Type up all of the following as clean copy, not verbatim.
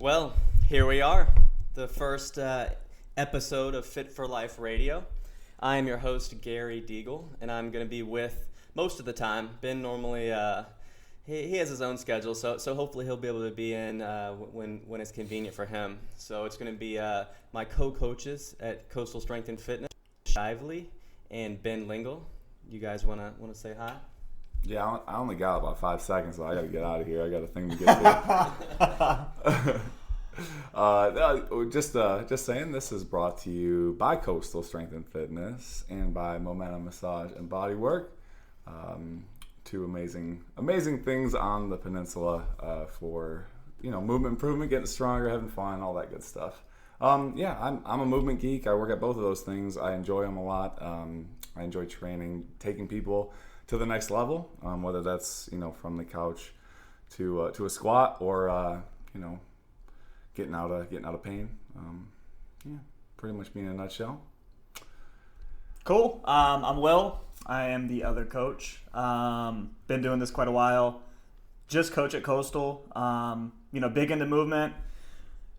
Well, here we are, the first episode of Fit for Life Radio. I am your host, Gary Deagle, and I'm going to be with, most of the time, Ben normally, he has his own schedule, so hopefully he'll be able to be in when it's convenient for him. So it's going to be my co-coaches at Coastal Strength and Fitness, Shively and Ben Lingle. You guys want to say hi? Yeah, I only got about 5 seconds, so I got to get out of here. I got a thing to get to. Just saying, this is brought to you by Coastal Strength and Fitness and by Momentum Massage and Bodywork. Two amazing things on the peninsula for movement improvement, getting stronger, having fun, all that good stuff. I'm a movement geek. I work at both of those things. I enjoy them a lot. I enjoy training, taking people to the next level, whether that's from the couch to a squat or getting out of pain. Pretty much me in a nutshell. Cool. I'm Will. I am the other coach. Been doing this quite a while. Just coach at Coastal. Big into movement,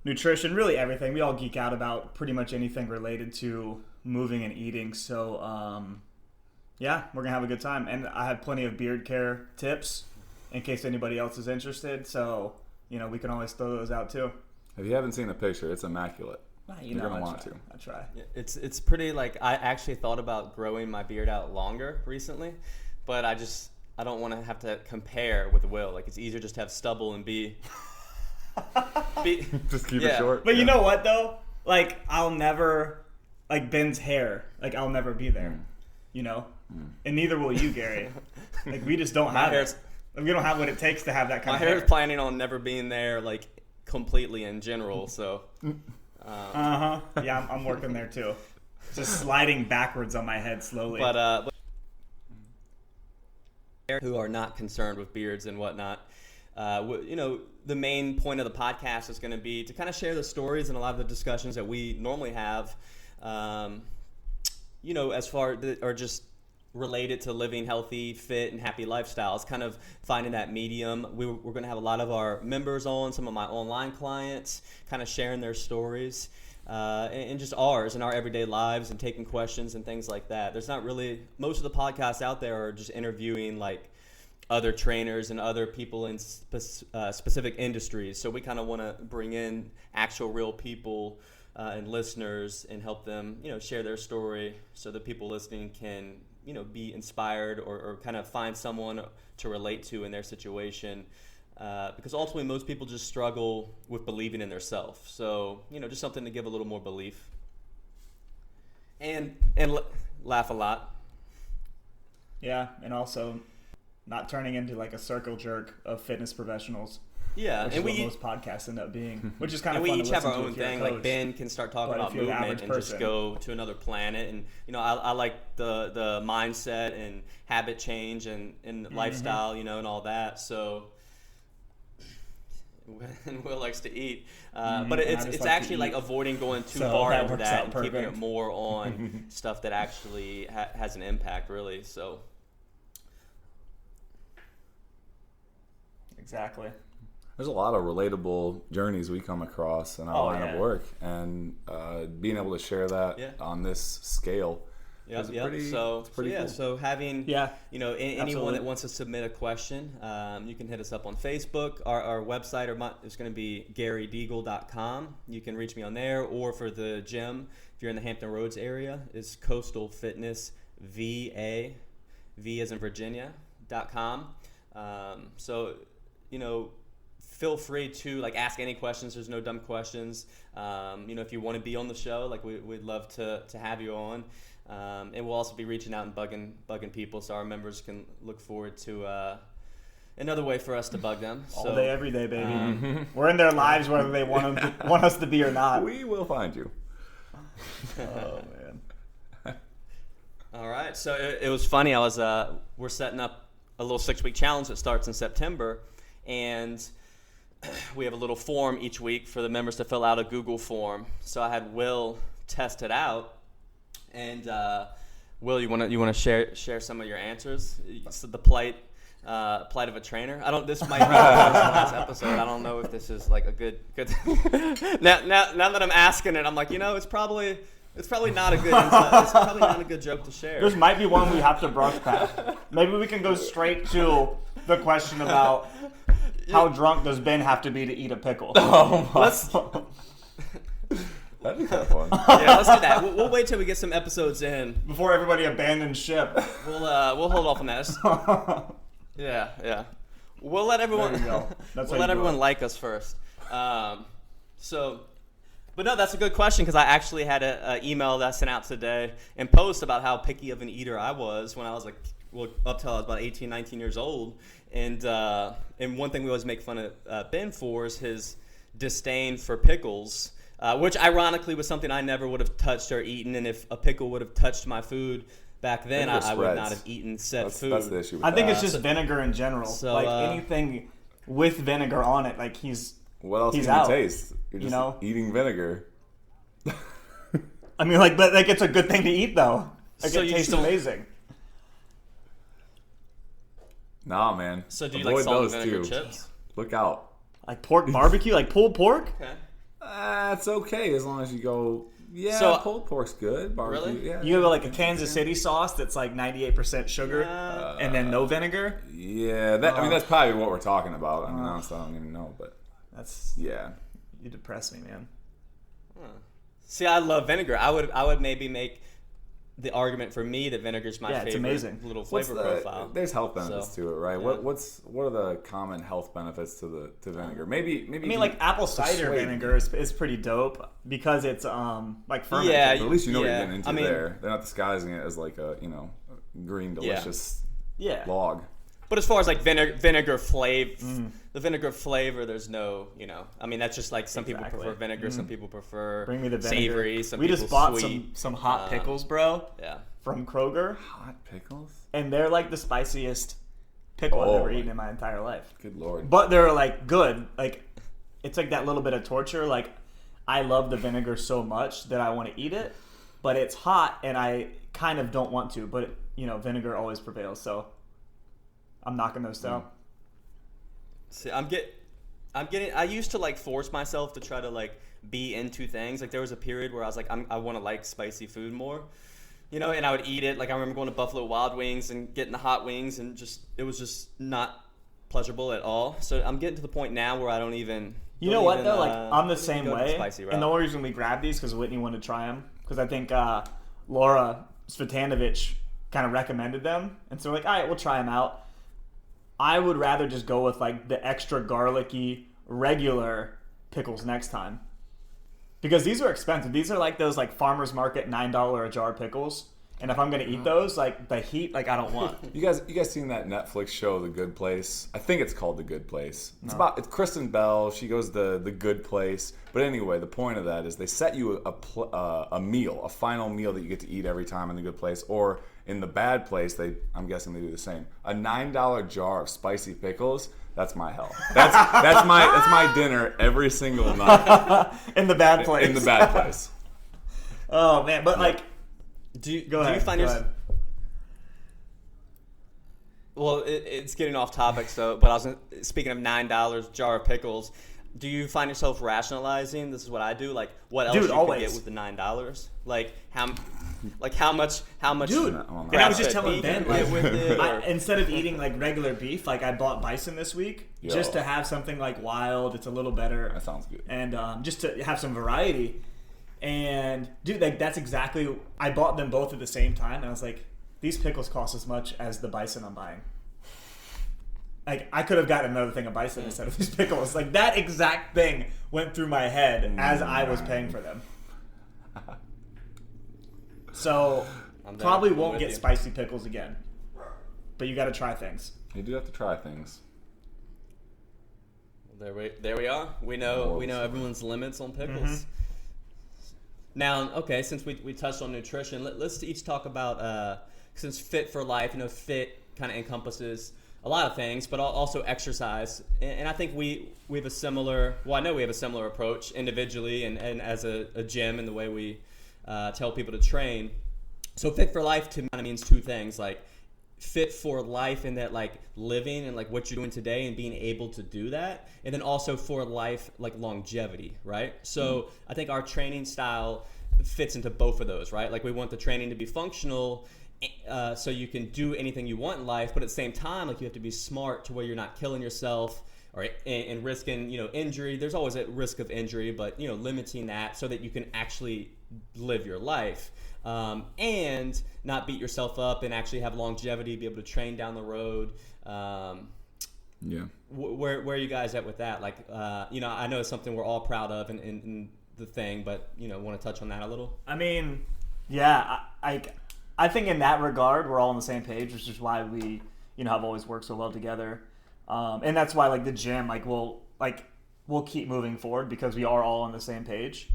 nutrition, really everything. We all geek out about pretty much anything related to moving and eating. So we're gonna have a good time. And I have plenty of beard care tips in case anybody else is interested. So we can always throw those out too. If you haven't seen the picture, it's immaculate. You're gonna want to. I try. Yeah, it's pretty, I actually thought about growing my beard out longer recently, but I don't want to have to compare with Will. It's easier just to have stubble and be just keep it short. But you know what though? I'll never Ben's hair. I'll never be there. And neither will you, Gary. We just don't have it. We don't have what it takes to have that kind of hair. My hair is planning on never being there completely in general, so I'm working there too, just sliding backwards on my head slowly, but who are not concerned with beards and whatnot, the main point of the podcast is going to be to kind of share the stories and a lot of the discussions that we normally have, as far or just related to living healthy, fit, and happy lifestyles, kind of finding that medium. We're going to have a lot of our members on, some of my online clients, kind of sharing their stories, and just ours and our everyday lives and taking questions and things like that. There's not really, most of the podcasts out there are just interviewing other trainers and other people in specific industries. So we kind of want to bring in actual real people and listeners and help them, share their story so that people listening can be inspired or kind of find someone to relate to in their situation, because ultimately most people just struggle with believing in themselves. So just something to give a little more belief and laugh a lot. Yeah, and also not turning into a circle jerk of fitness professionals. Yeah, which and is what most podcasts end up being, which is kind of fun. And we each have our own thing. Ben can start talking about movement and just go to another planet. And I like the mindset and habit change and lifestyle, and all that. So, and Will likes to eat, but it's actually avoiding going too far into that and keeping it more on stuff that actually has an impact, really. So, exactly. There's a lot of relatable journeys we come across in our line of work, and being able to share that on this scale is pretty cool. So having anyone that wants to submit a question, you can hit us up on Facebook. Our website is going to be GaryDeagle.com. You can reach me on there, or for the gym, if you're in the Hampton Roads area, is Coastal Fitness VA, V as in Virginia.com. Feel free to ask any questions. There's no dumb questions. If you want to be on the show, we'd love to have you on. And we'll also be reaching out and bugging people, so our members can look forward to another way for us to bug them. All day, every day, baby. We're in their lives whether they want us to be or not. We will find you. Oh man. All right. So it was funny. We're setting up a little 6-week challenge that starts in September, and we have a little form each week for the members to fill out, a Google form. So I had Will test it out, and Will, you want to share some of your answers? So the polite plight of a trainer. I don't. This might be the last episode. I don't know if this is like a good. now that I'm asking it, I'm like, it's probably not a good. It's probably not a good joke to share. This might be one we have to brush past. Maybe we can go straight to the question about how drunk does Ben have to be to eat a pickle. Oh my. Let's, That'd be kind of fun. yeah, let's do that. We'll wait till we get some episodes in. Before everybody abandons ship. We'll hold off on that. Yeah. We'll let everyone. There you go. That's we'll how let you do everyone it. like us first. But no, that's a good question because I actually had an email that I sent out today and post about how picky of an eater I was when I was up till I was about 18, 19 years old. And one thing we always make fun of Ben for is his disdain for pickles. Which ironically was something I never would have touched or eaten, and if a pickle would have touched my food back then, I would not have eaten said food. That's the issue with I think that. it's just vinegar in general. So, like anything with vinegar on it, like What else he's can you out. taste? You're just You know? eating vinegar. I mean, but it's a good thing to eat though. Like So it you tastes still- amazing. Nah, man. So do you Avoid like salt and those vinegar two. chips? Look out. Like pork barbecue, like pulled pork. Okay. It's okay as long as you go. Yeah, So- pulled pork's good. Barbecue, Really? Yeah. You go like a Kansas City sauce that's like 98% sugar and then no vinegar. Yeah, I mean that's probably what we're talking about. I mean, honestly, I don't even know, but That's yeah. you depress me, man. See, I love vinegar. I would maybe make the argument for me that vinegar's my Yeah, it's favorite amazing. little What's flavor profile. There's health benefits So, to it, right? yeah. What are the common health benefits to vinegar? Maybe. I mean, like apple cider persuade vinegar is pretty dope because it's like fermented. Yeah, But at least you know what Yeah, you're getting into I mean- there. They're not disguising it as like a green delicious Yeah. log. But as far as like vinegar flavor, the vinegar flavor, there's no, I mean, that's just like some people Exactly. prefer vinegar, some people prefer Bring me the vinegar. savory, some we people just bought sweet. some hot pickles, bro, Yeah. from Kroger, Hot pickles. and they're like the spiciest pickle I've Oh ever my- eaten in my entire life. Good lord. But they're like good. Like it's like that little bit of torture. Like I love the vinegar so much that I want to eat it, but it's hot and I kind of don't want to. But vinegar always prevails, so I'm knocking those down. See, I used to like force myself to try to like be into things. Like there was a period where I was like, I want to like spicy food more, and I would eat it. Like I remember going to Buffalo Wild Wings and getting the hot wings, and it was just not pleasurable at all. So I'm getting to the point now where I don't even. You know don't what even, though? Like I'm the don't even same go the way. spicy route. And the only reason we grabbed these because Whitney wanted to try them because I think Laura Svetanovich kind of recommended them, and so we're like, all right, we'll try them out. I would rather just go with like the extra garlicky regular pickles next time because these are expensive. These are like those like farmers market $9 a jar pickles, and if I'm gonna eat those, like the heat, like I don't want. You guys seen that Netflix show, The Good Place? I think it's called The Good Place. It's Kristen Bell. She goes to The Good Place. But anyway, the point of that is they set you a meal, a final meal that you get to eat every time in The Good Place, or in The Bad Place. I'm guessing they do the same. A $9 jar of spicy pickles. That's my hell. That's my dinner every single night In the bad place. in The Bad Place. Oh man, but like, Do you go ahead. you find go yourself? ahead. Well, it's getting off topic, but I was speaking of $9 jar of pickles. Do you find yourself rationalizing? This is what I do. Like, what else Dude, you always. could get with the $9? Like how much? Dude, and I was just grass-fed telling beef Ben, you can get like, with it, or- instead of eating like regular beef, like I bought bison this week Yo. just to have something like wild. It's a little better, That sounds good. and just to have some variety. And dude, like that's exactly. I bought them both at the same time, and I was like, these pickles cost as much as the bison I'm buying. Like I could have gotten another thing of bison instead of these pickles. Like that exact thing went through my head as I was paying for them. So I'm there. probably I'm won't with get you. spicy pickles again. But you got to try things. You do have to try things. There we are. We know everyone's limits on pickles. Now, okay, since we touched on nutrition, let's each talk about since Fit for Life. Fit kind of encompasses a lot of things, but also exercise. And I think we have a similar. Well, I know we have a similar approach individually and as a gym and the way we tell people to train. So Fit for Life to me kind of means two things. Like fit for life in that like living and like what you're doing today and being able to do that, and then also for life like longevity, right? So I think our training style fits into both of those, right? Like we want the training to be functional, so you can do anything you want in life, but at the same time, like you have to be smart to where you're not killing yourself or and risking, you know, injury. There's always a risk of injury, but you know, limiting that so that you can actually live your life, and not beat yourself up, and actually have longevity, be able to train down the road. Yeah. Where are you guys at with that? Like, you know, I know it's something we're all proud of in the thing, but you know, want to touch on that a little? I mean, yeah, I think in that regard we're all on the same page, which is why we, you know, have always worked so well together, and that's why like the gym, like we'll keep moving forward because we are all on the same page.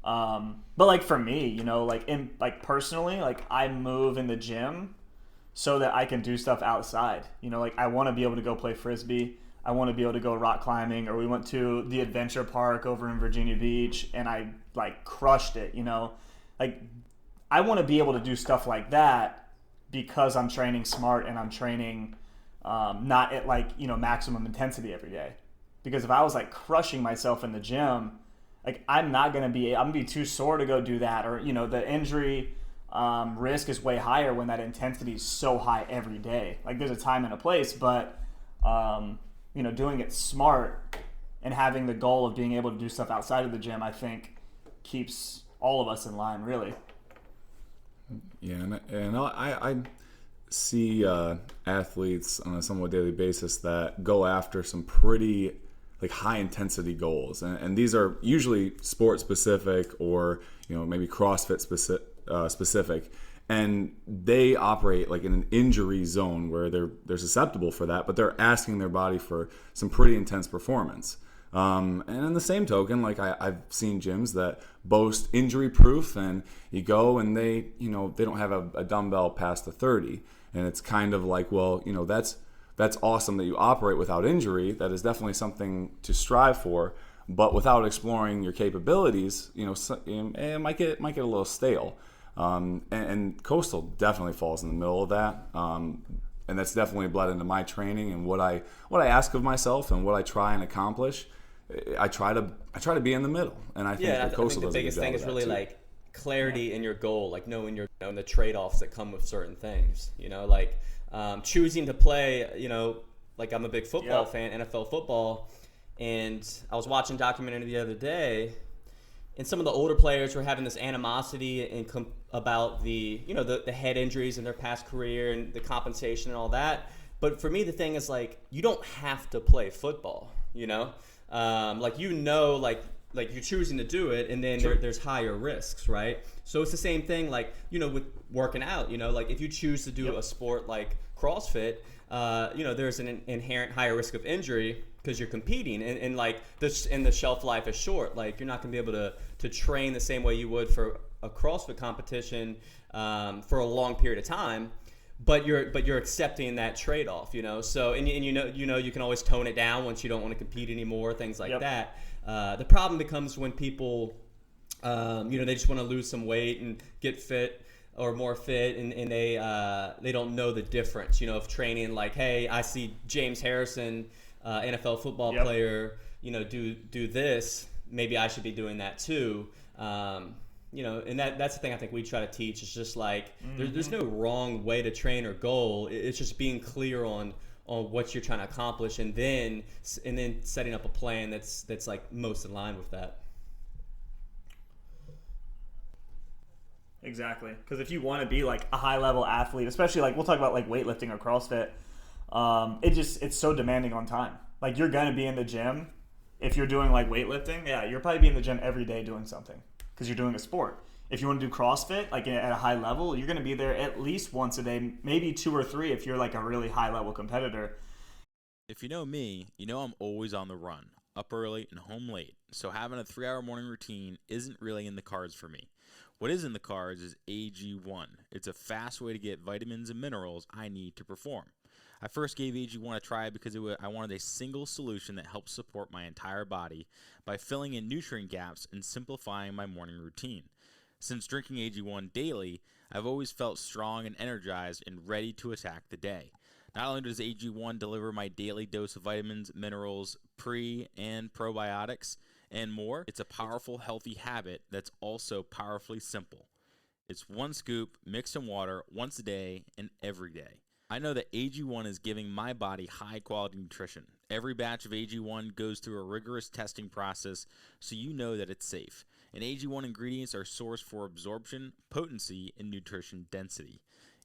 But like for me, you know, like in like personally, like I move in the gym so that I can do stuff outside. You know, like I want to be able to go play frisbee. I want to be able to go rock climbing, or we went to the adventure park over in Virginia Beach and I like crushed it, you know. Like I want to be able to do stuff like that because I'm training smart and I'm training not at like, you know, maximum intensity every day. Because if I was like crushing myself in the gym, like I'm gonna be too sore to go do that, or you know, the injury risk is way higher when that intensity is so high every day. Like there's a time and a place, but you know, doing it smart and having the goal of being able to do stuff outside of the gym, I think keeps all of us in line, really. Yeah, and I see athletes on a somewhat daily basis that go after some pretty like high intensity goals, and these are usually sport specific or you know maybe CrossFit specific, and they operate like in an injury zone where they're susceptible for that, but they're asking their body for some pretty intense performance. And in the same token, like I've seen gyms that boast injury proof, and you go and they don't have a dumbbell past the 30, and it's kind of like, well, you know, that's awesome that you operate without injury. That is definitely something to strive for, but without exploring your capabilities, you know, it might get a little stale. And Coastal definitely falls in the middle of that. And that's definitely bled into my training and what I ask of myself and what I try and accomplish. I try to be in the middle, and I think that Coastal does a good job of that. I think the biggest thing is really too. like clarity in your goal, like knowing the trade-offs that come with certain things. You know, like choosing to play. You know, like I'm a big football fan, NFL football, and I was watching a documentary the other day, and some of the older players were having this animosity about the head injuries in their past career and the compensation and all that. But for me, the thing is like you don't have to play football. You know. Like you're choosing to do it, and then there's higher risks, right? So it's the same thing, like, you know, with working out, you know, like if you choose to do a sport like CrossFit, you know, there's an inherent higher risk of injury because you're competing, and like this, and the shelf life is short. Like you're not gonna be able to train the same way you would for a CrossFit competition for a long period of time. But you're accepting that trade-off, you know. So and you know you can always tone it down once you don't want to compete anymore, things like that. The problem becomes when people, you know, they just want to lose some weight and get fit or more fit, and they don't know the difference, you know, of training. Like, hey, I see James Harrison, NFL football player, you know, do this. Maybe I should be doing that too. You know, and that's the thing I think we try to teach. It's just like there's no wrong way to train or goal. It's just being clear on what you're trying to accomplish, and then setting up a plan that's like most in line with that. Exactly, because if you want to be like a high level athlete, especially like we'll talk about like weightlifting or CrossFit, it's so demanding on time. Like you're gonna be in the gym if you're doing like weightlifting. Yeah, you're probably be in the gym every day doing something. Because you're doing a sport. If you want to do CrossFit, like at a high level, you're going to be there at least once a day, maybe 2 or 3 if you're like a really high level competitor. If you know me, you know I'm always on the run, up early and home late. So having a 3-hour morning routine isn't really in the cards for me. What is in the cards is AG1. It's a fast way to get vitamins and minerals I need to perform. I first gave AG1 a try because I wanted a single solution that helps support my entire body by filling in nutrient gaps and simplifying my morning routine. Since drinking AG1 daily, I've always felt strong and energized and ready to attack the day. Not only does AG1 deliver my daily dose of vitamins, minerals, pre and probiotics, and more, it's a powerful, healthy habit that's also powerfully simple. It's one scoop mixed in water once a day and every day. I know that AG1 is giving my body high-quality nutrition. Every batch of AG1 goes through a rigorous testing process, so you know that it's safe. And AG1 ingredients are sourced for absorption, potency, and nutrition density.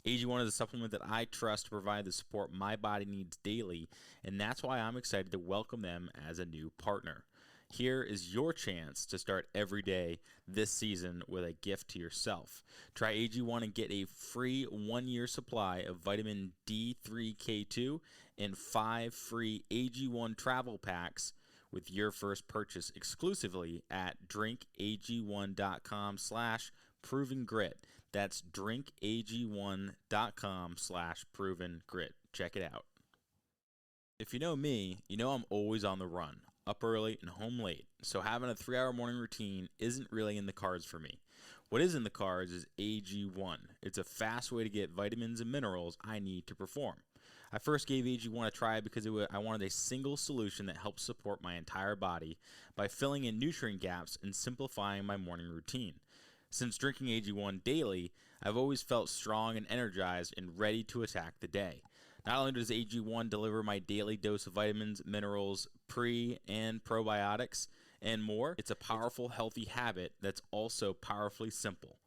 AG1 is a supplement that I trust to provide the support my body needs daily, and that's why I'm excited to welcome them as a new partner. Here is your chance to start every day this season with a gift to yourself. Try AG1 and get a free 1-year supply of vitamin D3K2 and 5 free AG1 travel packs with your first purchase exclusively at drinkag1.com/provengrit. That's drinkag1.com/provengrit. Check it out. If you know me, you know I'm always on the run, up early and home late, so having a 3-hour morning routine isn't really in the cards for me. What is in the cards is AG1. It's a fast way to get vitamins and minerals I need to perform. I first gave AG1 a try because I wanted a single solution that helps support my entire body by filling in nutrient gaps and simplifying my morning routine. Since drinking AG1 daily, I've always felt strong and energized and ready to attack the day. Not only does AG1 deliver my daily dose of vitamins, minerals, pre and probiotics, and more, it's a powerful, healthy habit that's also powerfully simple.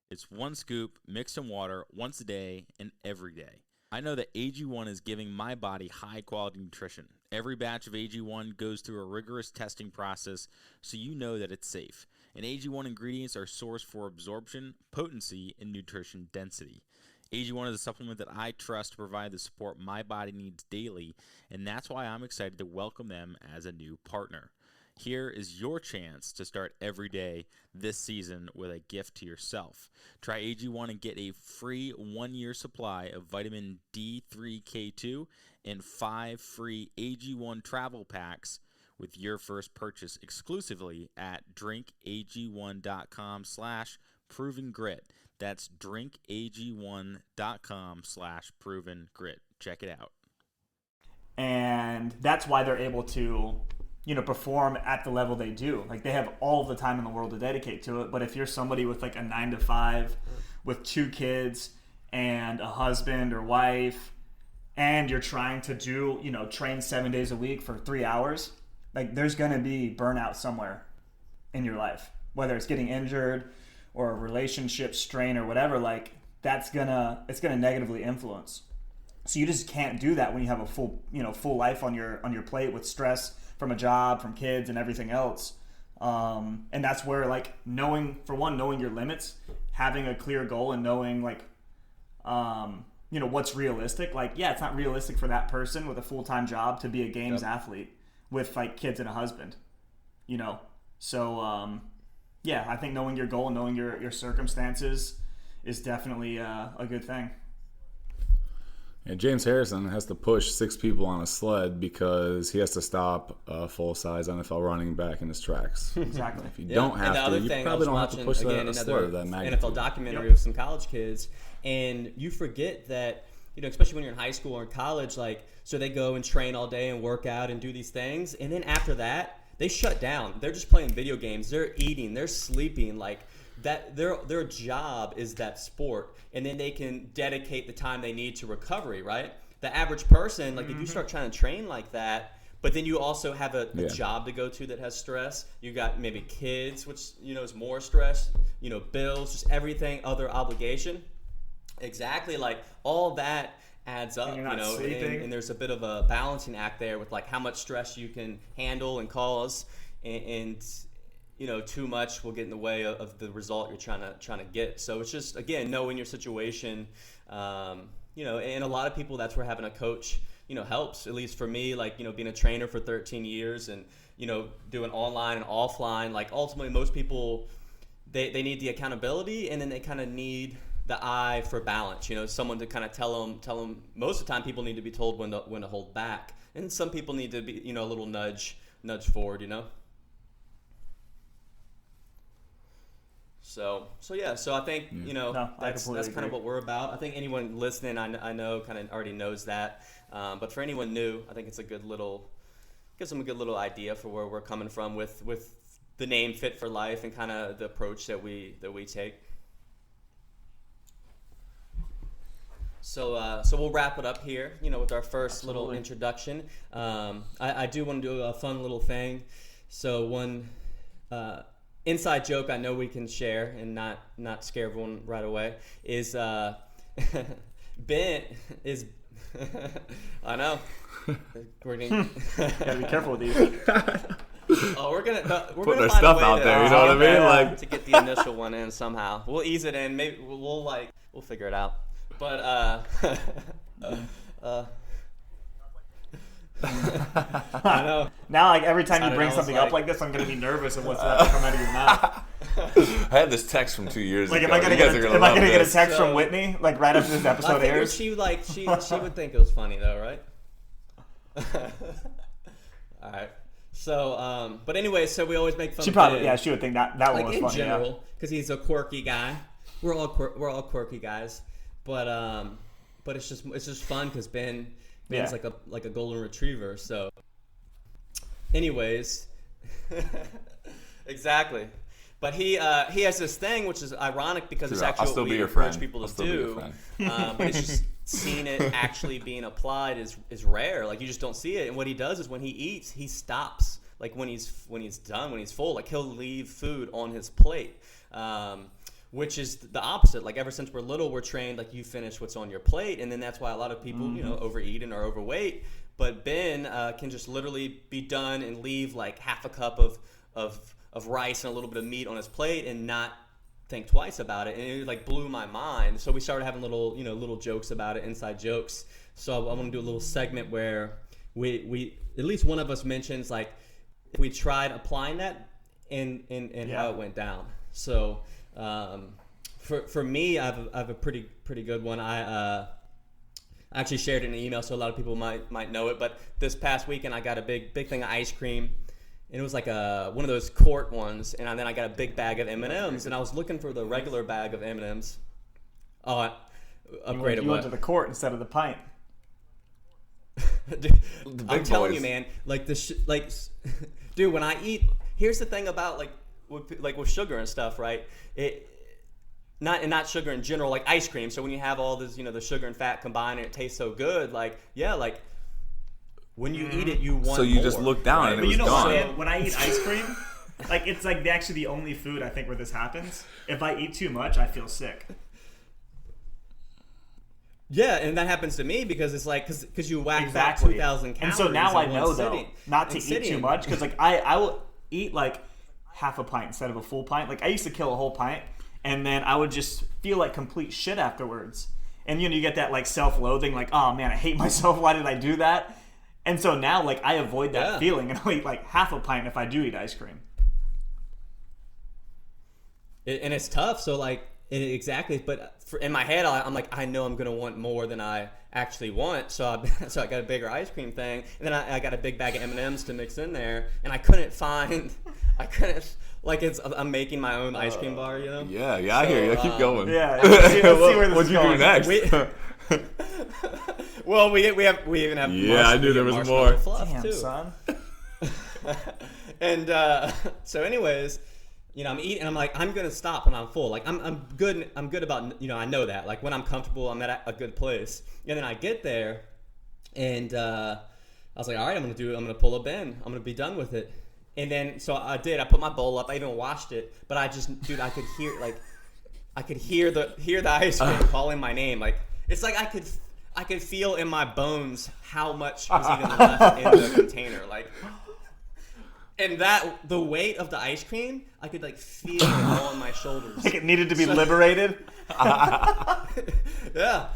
It's one scoop mixed in water once a day and every day. I know that AG1 is giving my body high-quality nutrition. Every batch of AG1 goes through a rigorous testing process, so you know that it's safe. And AG1 ingredients are sourced for absorption, potency, and nutrition density. AG1 is a supplement that I trust to provide the support my body needs daily, and that's why I'm excited to welcome them as a new partner. Here is your chance to start every day this season with a gift to yourself. Try AG1 and get a free 1-year supply of vitamin D3K2 and 5 free AG1 travel packs with your first purchase exclusively at drinkag1.com/provengrit. That's drinkag1.com/provengrit. Check it out. And that's why they're able to, perform at the level they do. Like, they have all the time in the world to dedicate to it. But if you're somebody with like a 9 to 5 with 2 kids and a husband or wife, and you're trying to do, train 7 days a week for 3 hours, like, there's going to be burnout somewhere in your life, whether it's getting injured or a relationship strain or whatever. Like, it's gonna negatively influence. So you just can't do that when you have a full life on your plate with stress from a job, from kids, and everything else. And that's where, like, knowing your limits, having a clear goal, and knowing, like, what's realistic. Like, yeah, it's not realistic for that person with a full-time job to be a games athlete with, like, kids and a husband. So yeah, I think knowing your goal and knowing your circumstances is definitely a good thing. And James Harrison has to push 6 people on a sled because he has to stop a full-size NFL running back in his tracks. Exactly. If you don't have to, you probably don't have to push a sled of that magnitude. NFL documentary of some college kids, and you forget that, especially when you're in high school or in college, like, so they go and train all day and work out and do these things, and then after that, they shut down. They're just playing video games. They're eating. They're sleeping. Like, that their job is that sport, and then they can dedicate the time they need to recovery, right? The average person, like, if you start trying to train like that, but then you also have a job to go to that has stress, you got maybe kids, which is more stress, bills, just everything, other obligation, exactly, like, all that adds up, and there's a bit of a balancing act there with, like, how much stress you can handle and cause, and too much will get in the way of the result you're trying to get. So it's just, again, knowing your situation, and a lot of people, that's where having a coach, helps. At least for me, like, being a trainer for 13 years and, doing online and offline, like, ultimately most people, they need the accountability, and then they kind of need the eye for balance, someone to kind of tell them. Most of the time people need to be told when to hold back. And some people need to be, a little nudge forward, So yeah, so I think No, I that's completely kind of agree. what we're about. I think anyone listening, I know, kind of already knows that. But for anyone new, I think it's gives them a good little idea for where we're coming from with the name Fit for Life and kind of the approach that we take. So we'll wrap it up here, with our first little Absolutely. introduction. I do want to do a fun little thing. So one inside joke I know we can share and not scare everyone right away is Ben is I know. Gotta be careful with these. Oh, we're Putting gonna our find stuff a way out to, there, you know what I mean? Like- to get the initial one in somehow. We'll ease it in. Maybe we'll figure it out. But I know. Now, like every time I you don't bring know, something it's up like this, I'm gonna be nervous of what's about to come out of your mouth. I had this text from 2 years Like, ago. am I gonna You guys get are a, am I gonna get a love text So- from Whitney like right after this I episode figured airs? she would think it was funny though, right? All right. So, but anyway, so we always make fun. She of probably, Ben. yeah, she would think that one Like was in funny. general, because he's a quirky guy. We're all quirky guys, but it's just fun because Ben's Yeah. like a golden retriever. So, anyways, exactly. But he has this thing which is ironic because it's Dude, actually I'll still what be we your encourage friend. people I'll to still be your do. friend. But it's just seeing it actually being applied is rare. Like you just don't see it. And what he does is when he eats, he stops. Like when he's done, when he's full, like he'll leave food on his plate. Which is the opposite. Like ever since we're little, we're trained like you finish what's on your plate, and then that's why a lot of people, overeat and are overweight. But Ben can just literally be done and leave like half a cup of rice and a little bit of meat on his plate and not think twice about it. And it like blew my mind. So we started having little jokes about it, inside jokes. So I want to do a little segment where we at least one of us mentions like if we tried applying that and how it went down. So for me, I have a pretty good one. I actually shared it in an email, so a lot of people might know it. But this past weekend, I got a big thing of ice cream, and it was like one of those quart ones. And then I got a big bag of M&Ms, and I was looking for the regular bag of M&Ms. Oh, I upgraded You what? went to the court instead of the pint. Dude, The I'm big telling boys. you, man. Like dude, when I eat, here's the thing about with sugar and stuff, right? Not sugar in general, like ice cream. So when you have all this, the sugar and fat combined, and it tastes so good, like when you eat it, you want. So you just more, look down right? and it But you was know what, gone. man? When I eat ice cream, like it's like actually the only food I think where this happens. If I eat too much, I feel sick. Yeah, and that happens to me because it's like because you whack out Exactly. 2,000 And calories. so now in I one know though sitting. not to And eat sitting. too much because like I will eat like half a pint instead of a full pint. Like I used to kill a whole pint and then I would just feel like complete shit afterwards. And you get that like self-loathing, like, oh man, I hate myself. Why did I do that? And so now like I avoid that Yeah. feeling and I'll eat like half a pint if I do eat ice cream. And it's tough. So exactly. But in my head, I'm like, I know I'm gonna want more than I actually want. So I got a bigger ice cream thing, and then I got a big bag of M&Ms to mix in there, and I couldn't I'm making my own ice cream bar, Yeah, I hear you. Keep going. Yeah, let's see where this What'd is you going. do next? Well, we even have. Yeah, I knew there was marshmallow more. Fluff Damn, too. son. And so anyways, I'm eating and I'm like, I'm gonna stop when I'm full. Like I'm good about, I know that. Like when I'm comfortable, I'm at a good place. And then I get there and I was like, all right, I'm gonna pull a Ben. I'm gonna be done with it. And then so I did. I put my bowl up. I even washed it. But I could hear the ice cream calling my name. Like it's like I could feel in my bones how much was even left in the container. Like. And the weight of the ice cream, I could feel it all on my shoulders. Like it needed to be liberated. Yeah.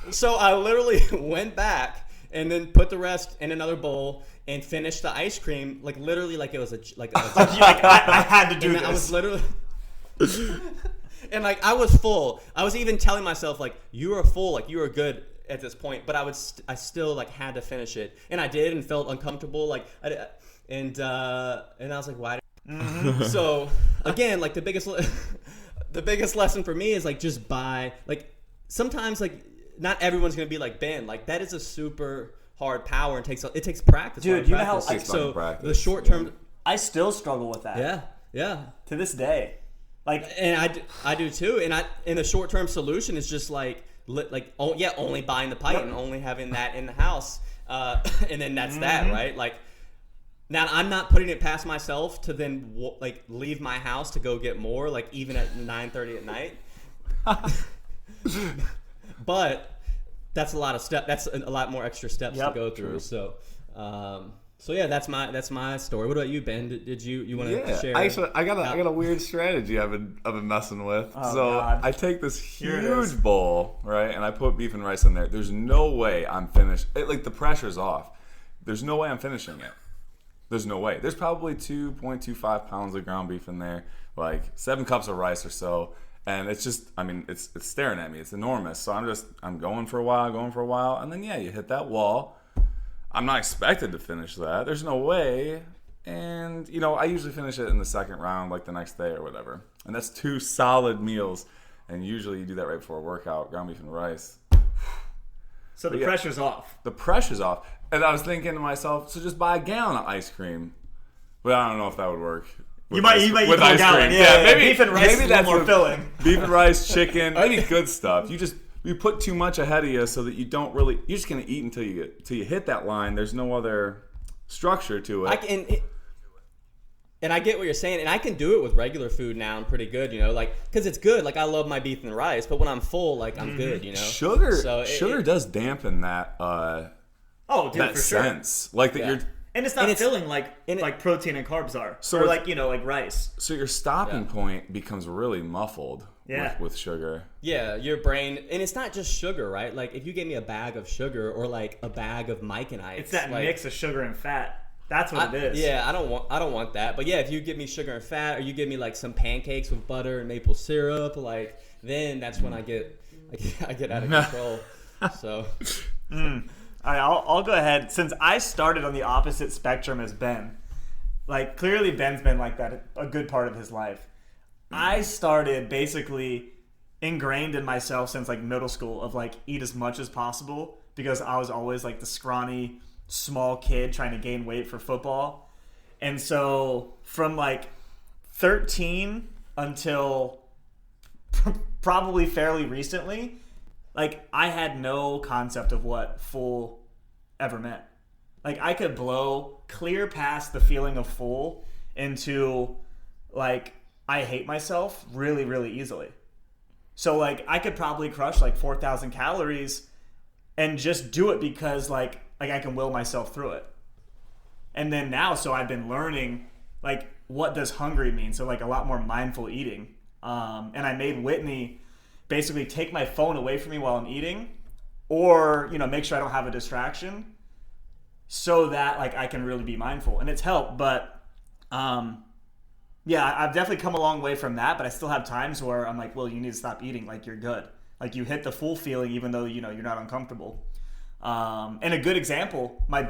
So I literally went back and then put the rest in another bowl and finished the ice cream literally like it was I had to do and this. I was literally and I was full. I was even telling myself you are full, you are good at this point, but I still had to finish it, and I did, and felt uncomfortable and I was like, why? So again, the biggest the biggest lesson for me is like just buy like sometimes like not everyone's gonna be like Ben. Like that is a super hard power and it takes practice. Dude, you know how Takes so practice. the short term. I still struggle with that. Yeah. To this day. Like, And I do too. And the short term solution is just like only buying the pipe and only having that in the house, and then that's that, right? Like now I'm not putting it past myself to then like leave my house to go get more, like even at 9:30 at night. But that's a lot of That's a lot more extra steps to go through. True. So yeah, that's my story. What about you, Ben? Did you want to share? Actually, I got a weird strategy I've been messing with. Oh, so God. I take this Here it is. huge bowl, right, and I put beef and rice in there. There's no way I'm finished. Like the pressure's off. There's no way I'm finishing it. There's no way. There's probably 2.25 pounds of ground beef in there, like 7 cups of rice or so. And it's just, I mean, it's staring at me. It's enormous. So I'm going for a while. And then, you hit that wall. I'm not expected to finish that. There's no way. And, I usually finish it in the second round, like the next day or whatever. And that's 2 solid meals. And usually you do that right before a workout, ground beef and rice. so the pressure's off. The pressure's off. And I was thinking to myself, so just buy a gallon of ice cream. But I don't know if that would work. You might eat with a ice gallon. cream. Yeah, maybe beef and rice is a little more what- filling. Beef and rice, chicken, maybe good stuff. You put too much ahead of you so that you don't really. You're just gonna eat until you hit that line. There's no other structure to it. And I get what you're saying, and I can do it with regular food now. I'm pretty good, like because it's good. Like I love my beef and rice, but when I'm full, like I'm good, Sugar, So sugar does dampen that Oh, dude, that for sure. sense. Like that you're. And it's not And it's- filling like protein and carbs are. So or it's- like rice. So your stopping point becomes really muffled with sugar. Yeah, your brain, and it's not just sugar, right? Like if you gave me a bag of sugar or like a bag of Mike and Ike's, It's that like, mix of sugar and fat. That's what it is. Yeah, I don't want that. But yeah, if you give me sugar and fat, or you give me like some pancakes with butter and maple syrup, like then that's when I get out of control. So. All right, I'll go ahead. Since I started on the opposite spectrum as Ben, like clearly Ben's been like that a good part of his life. I started basically ingrained in myself since like middle school of like eat as much as possible because I was always like the scrawny, small kid trying to gain weight for football. And so from like 13 until probably fairly recently, like I had no concept of what full ever meant. Like I could blow clear past the feeling of full into like I hate myself really, really easily. So like I could probably crush like 4,000 calories and just do it because like I can will myself through it. And then now, so I've been learning like what does hungry mean? So like a lot more mindful eating. And I made Whitney basically take my phone away from me while I'm eating, or make sure I don't have a distraction, so that like I can really be mindful. And it's helped, but yeah, I've definitely come a long way from that. But I still have times where I'm like, well, you need to stop eating. Like you're good. Like you hit the full feeling, even though you're not uncomfortable. And a good example, my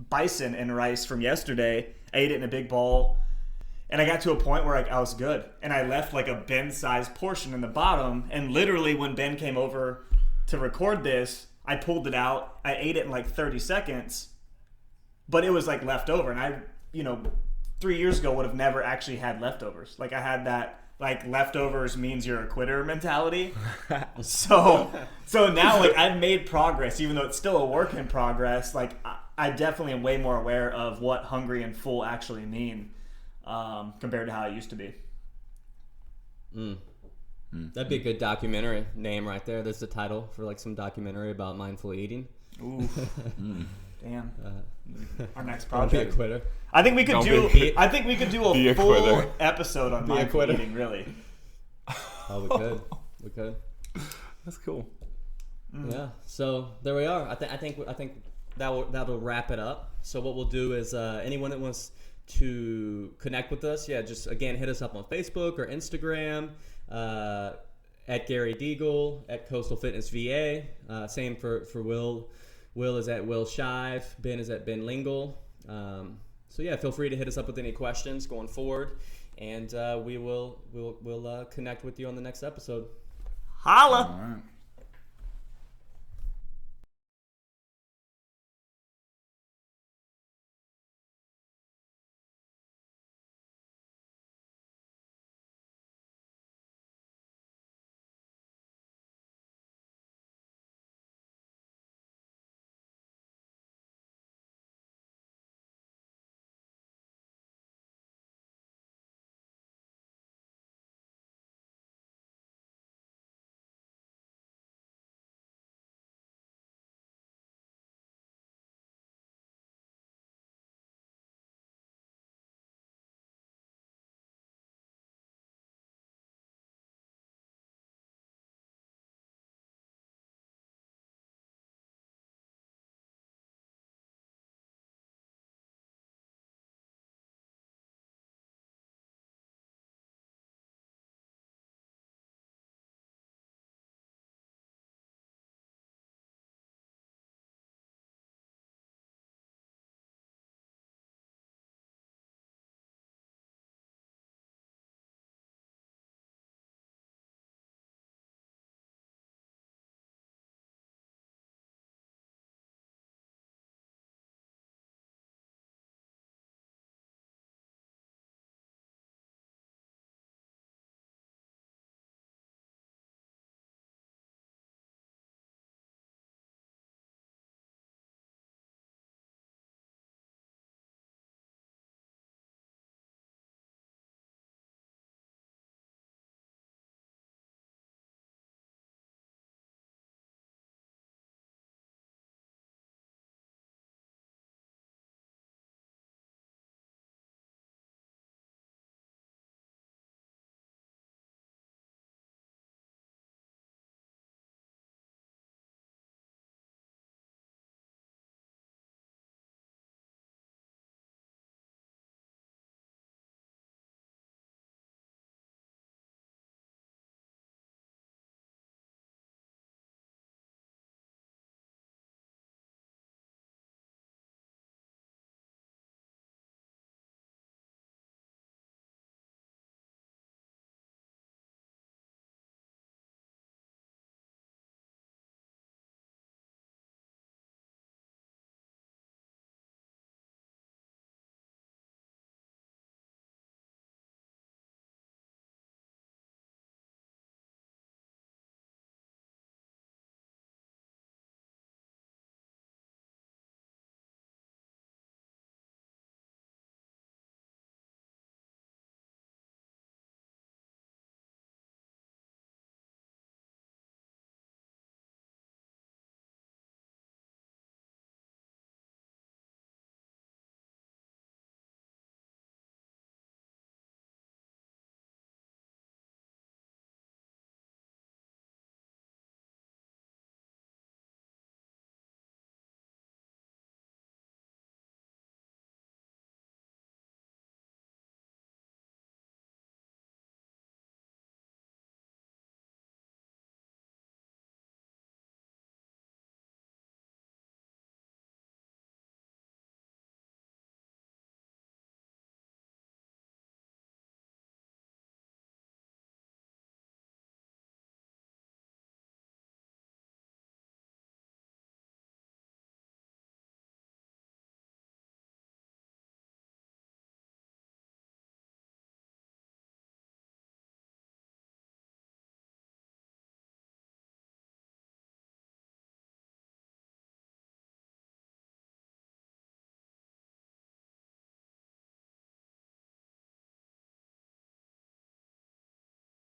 bison and rice from yesterday. I ate it in a big bowl. And I got to a point where I was good. And I left like a Ben-sized portion in the bottom. And literally when Ben came over to record this, I pulled it out. I ate it in like 30 seconds. But it was like leftover. And I, 3 years ago would have never actually had leftovers. Like I had that like leftovers means you're a quitter mentality. So now like I've made progress, even though it's still a work in progress. Like I definitely am way more aware of what hungry and full actually mean. Compared to how it used to be. That'd be a good documentary name right there. There's the title for like some documentary about mindful eating. Ooh, damn. Our next Don't be a project. quitter. I think we could Don't do. I think we could do Be a a full quitter. episode on Be a mindful quitter. eating. Really. Oh, we could. We could. That's cool. Yeah. So there we are. I think that'll wrap it up. So what we'll do is anyone that wants to connect with us, just again hit us up on Facebook or Instagram at Gary Deagle, at Coastal Fitness VA. Same for Will. Will is at Will Shive. Ben is at Ben Lingle. So feel free to hit us up with any questions going forward. and we'll connect with you on the next episode. Holla! All right.